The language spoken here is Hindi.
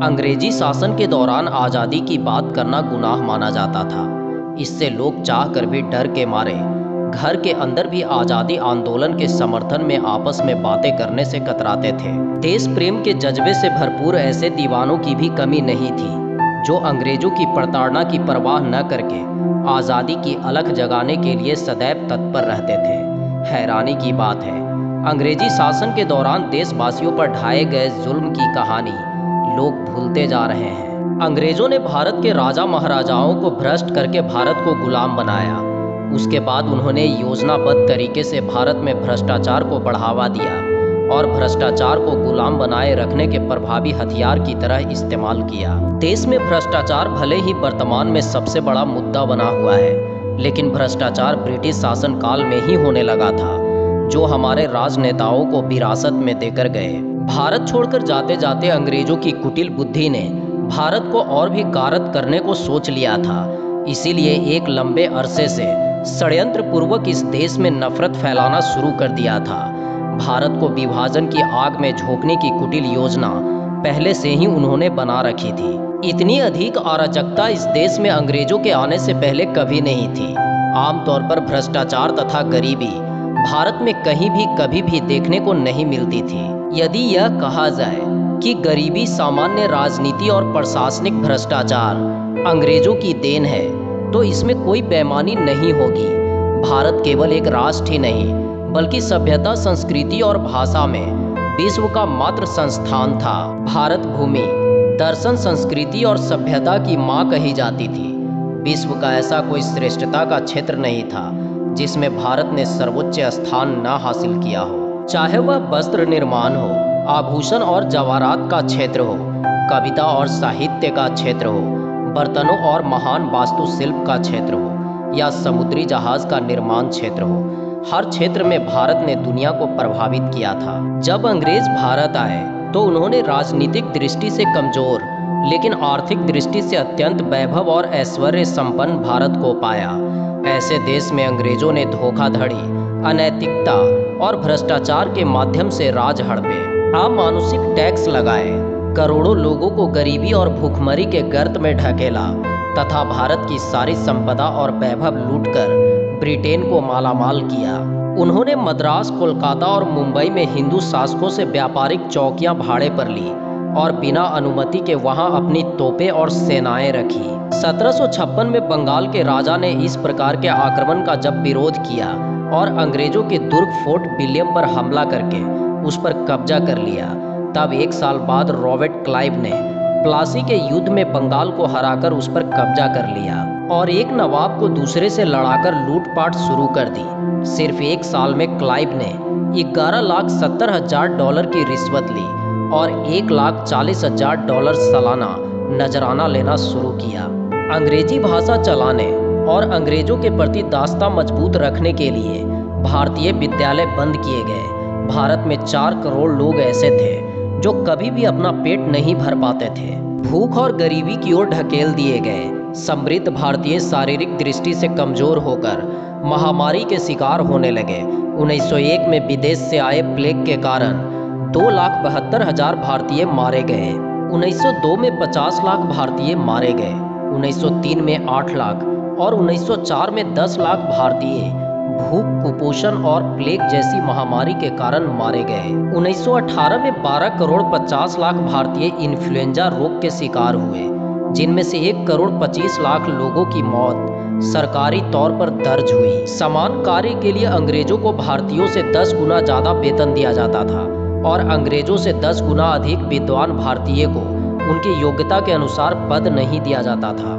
अंग्रेजी शासन के दौरान आज़ादी की बात करना गुनाह माना जाता था। इससे लोग चाह कर भी डर के मारे घर के अंदर भी आज़ादी आंदोलन के समर्थन में आपस में बातें करने से कतराते थे। देश प्रेम के जज्बे से भरपूर ऐसे दीवानों की भी कमी नहीं थी जो अंग्रेजों की प्रताड़ना की परवाह न करके आज़ादी की अलख जगाने के लिए सदैव तत्पर रहते थे। हैरानी की बात है, अंग्रेजी शासन के दौरान देशवासियों पर ढाए गए जुल्म की कहानी लोग भूलते जा रहे हैं। अंग्रेजों ने भारत के राजा महाराजाओं को भ्रष्ट करके भारत को गुलाम बनाया। उसके बाद उन्होंने योजनाबद्ध तरीके से भारत में भ्रष्टाचार को बढ़ावा दिया और भ्रष्टाचार को गुलाम बनाए रखने के प्रभावी हथियार की तरह इस्तेमाल किया। देश में भ्रष्टाचार भले ही वर्तमान में सबसे बड़ा मुद्दा बना हुआ है, लेकिन भ्रष्टाचार ब्रिटिश शासन काल में ही होने लगा था, जो हमारे राजनेताओं को विरासत में देकर गए। भारत छोड़कर जाते जाते अंग्रेजों की कुटिल बुद्धि ने भारत को और भी गारद करने को सोच लिया था। इसीलिए एक लंबे अरसे से षड्यंत्र पूर्वक इस देश में नफरत फैलाना शुरू कर दिया था। भारत को विभाजन की आग में झोंकने की कुटिल योजना पहले से ही उन्होंने बना रखी थी। इतनी अधिक अराजकता इस देश में अंग्रेजों के आने से पहले कभी नहीं थी। आमतौर पर भ्रष्टाचार तथा गरीबी भारत में कहीं भी कभी भी देखने को नहीं मिलती थी। यदि यह कहा जाए कि गरीबी, सामान्य राजनीति और प्रशासनिक भ्रष्टाचार अंग्रेजों की देन है, तो इसमें कोई बेईमानी नहीं होगी। भारत केवल एक राष्ट्र ही नहीं, बल्कि सभ्यता, संस्कृति और भाषा में विश्व का मात्र संस्थान था। भारत भूमि दर्शन, संस्कृति और सभ्यता की माँ कही जाती थी। विश्व का ऐसा कोई श्रेष्ठता का क्षेत्र नहीं था जिसमें भारत ने सर्वोच्च स्थान न हासिल किया हो। चाहे वह वस्त्र निर्माण हो, आभूषण और जवाहरात का क्षेत्र हो, कविता और साहित्य का क्षेत्र हो, बर्तनों और महान वास्तुशिल्प का क्षेत्र हो, या समुद्री जहाज का निर्माण क्षेत्र हो, हर क्षेत्र में भारत ने दुनिया को प्रभावित किया था। जब अंग्रेज भारत आए तो उन्होंने राजनीतिक दृष्टि से कमजोर लेकिन आर्थिक दृष्टि से अत्यंत वैभव और ऐश्वर्य संपन्न भारत को पाया। ऐसे देश में अंग्रेजों ने धोखाधड़ी, अनैतिकता और भ्रष्टाचार के माध्यम से राज हड़पे, अमानुषिक टैक्स लगाए, करोड़ों लोगों को गरीबी और भूखमरी के गर्त में ढकेला तथा भारत की सारी संपदा और वैभव लूटकर ब्रिटेन को मालामाल किया। उन्होंने मद्रास, कोलकाता और मुंबई में हिंदू शासकों से व्यापारिक चौकियां भाड़े पर ली और बिना अनुमति के वहां अपनी तोपें और सेनाएं रखी। 1756 में बंगाल के राजा ने इस प्रकार के आक्रमण का जब विरोध किया और अंग्रेजों के दुर्ग फोर्ट विलियम पर हमला करके उस पर कब्जा कर लिया, तब एक साल बाद रॉबर्ट क्लाइव ने प्लासी के युद्ध में बंगाल को हराकर उस पर कब्जा कर लिया और एक नवाब को दूसरे से लड़ाकर लूटपाट शुरू कर दी। सिर्फ एक साल में क्लाइव ने $11,70,000 की रिश्वत ली और $1,40,000 सालाना नजराना लेना शुरू किया। अंग्रेजी भाषा चलाने और अंग्रेजों के प्रति दास्ता मजबूत रखने के लिए भारतीय विद्यालय बंद किए गए। भारत में 4 करोड़ लोग ऐसे थे जो कभी भी अपना पेट नहीं भर पाते थे। भूख और गरीबी की ओर ढकेल दिए गए। समृद्ध भारतीय शारीरिक दृष्टि से कमजोर होकर महामारी के शिकार होने लगे। 1901 में विदेश से आए प्लेग के कारण 2,72,000 भारतीय मारे गए। 1902 में 50 लाख भारतीय मारे गए। 1903 में 8 लाख और 1904 में 10 लाख भारतीय भूख, कुपोषण और प्लेग जैसी महामारी के कारण मारे गए। 1918 में 12 करोड़ 50 लाख भारतीय इन्फ्लुएंजा रोग के शिकार हुए, जिनमें से 1 करोड़ 25 लाख लोगों की मौत सरकारी तौर पर दर्ज हुई। समान कार्य के लिए अंग्रेजों को भारतीयों से 10 गुना ज़्यादा वेतन दिया जाता था और अंग्रेजों से 10 गुना अधिक विद्वान भारतीय को उनकी योग्यता के अनुसार पद नहीं दिया जाता था।